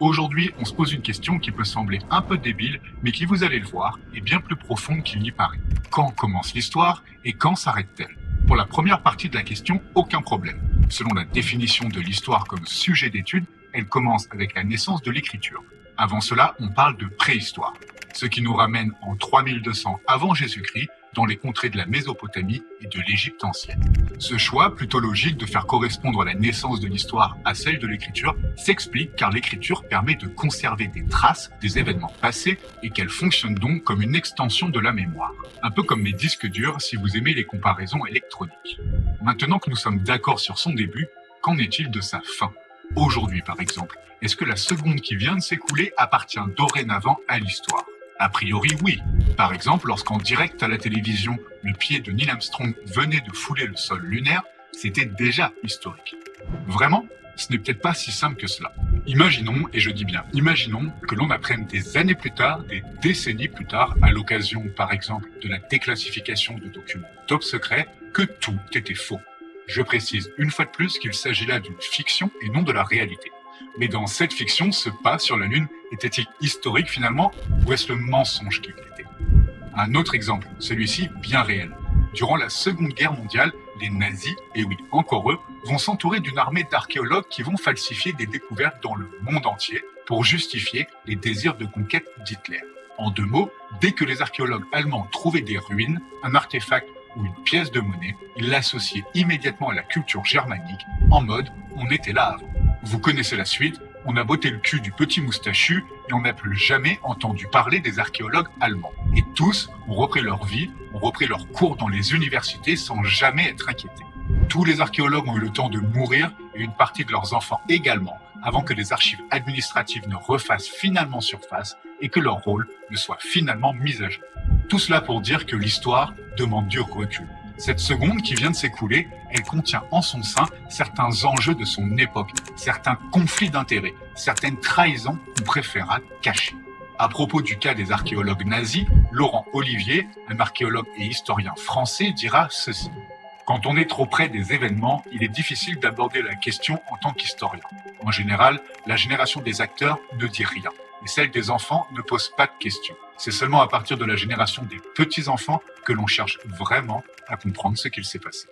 Aujourd'hui, on se pose une question qui peut sembler un peu débile, mais qui, vous allez le voir, est bien plus profonde qu'il n'y paraît. Quand commence l'histoire et quand s'arrête-t-elle? Pour la première partie de la question, aucun problème. Selon la définition de l'histoire comme sujet d'étude, elle commence avec la naissance de l'écriture. Avant cela, on parle de préhistoire, ce qui nous ramène en 3200 avant Jésus-Christ, dans les contrées de la Mésopotamie et de l'Égypte ancienne. Ce choix, plutôt logique de faire correspondre la naissance de l'histoire à celle de l'écriture, s'explique car l'écriture permet de conserver des traces des événements passés et qu'elle fonctionne donc comme une extension de la mémoire. Un peu comme les disques durs si vous aimez les comparaisons électroniques. Maintenant que nous sommes d'accord sur son début, qu'en est-il de sa fin? Aujourd'hui par exemple, est-ce que la seconde qui vient de s'écouler appartient dorénavant à l'histoire? A priori, oui. Par exemple, lorsqu'en direct à la télévision, le pied de Neil Armstrong venait de fouler le sol lunaire, c'était déjà historique. Vraiment, ce n'est peut-être pas si simple que cela. Imaginons, et je dis bien imaginons, que l'on apprenne des années plus tard, des décennies plus tard, à l'occasion par exemple de la déclassification de documents top secrets, que tout était faux. Je précise une fois de plus qu'il s'agit là d'une fiction et non de la réalité. Mais dans cette fiction, ce pas sur la Lune était-il historique finalement, ou est-ce le mensonge qui l'était? Un autre exemple, celui-ci bien réel. Durant la Seconde Guerre mondiale, les nazis, et oui, encore eux, vont s'entourer d'une armée d'archéologues qui vont falsifier des découvertes dans le monde entier pour justifier les désirs de conquête d'Hitler. En deux mots, dès que les archéologues allemands trouvaient des ruines, un artefact ou une pièce de monnaie, ils l'associaient immédiatement à la culture germanique, en mode « on était là avant ». Vous connaissez la suite, on a botté le cul du petit moustachu et on n'a plus jamais entendu parler des archéologues allemands. Et tous ont repris leur vie, ont repris leurs cours dans les universités sans jamais être inquiétés. Tous les archéologues ont eu le temps de mourir et une partie de leurs enfants également, avant que les archives administratives ne refassent finalement surface et que leur rôle ne soit finalement mis à jour. Tout cela pour dire que l'histoire demande du recul. Cette seconde qui vient de s'écouler, elle contient en son sein certains enjeux de son époque, certains conflits d'intérêts, certaines trahisons qu'on préférera cacher. À propos du cas des archéologues nazis, Laurent Olivier, un archéologue et historien français, dira ceci. Quand on est trop près des événements, il est difficile d'aborder la question en tant qu'historien. En général, la génération des acteurs ne dit rien, et celle des enfants ne pose pas de questions. C'est seulement à partir de la génération des petits-enfants que l'on cherche vraiment à comprendre ce qu'il s'est passé.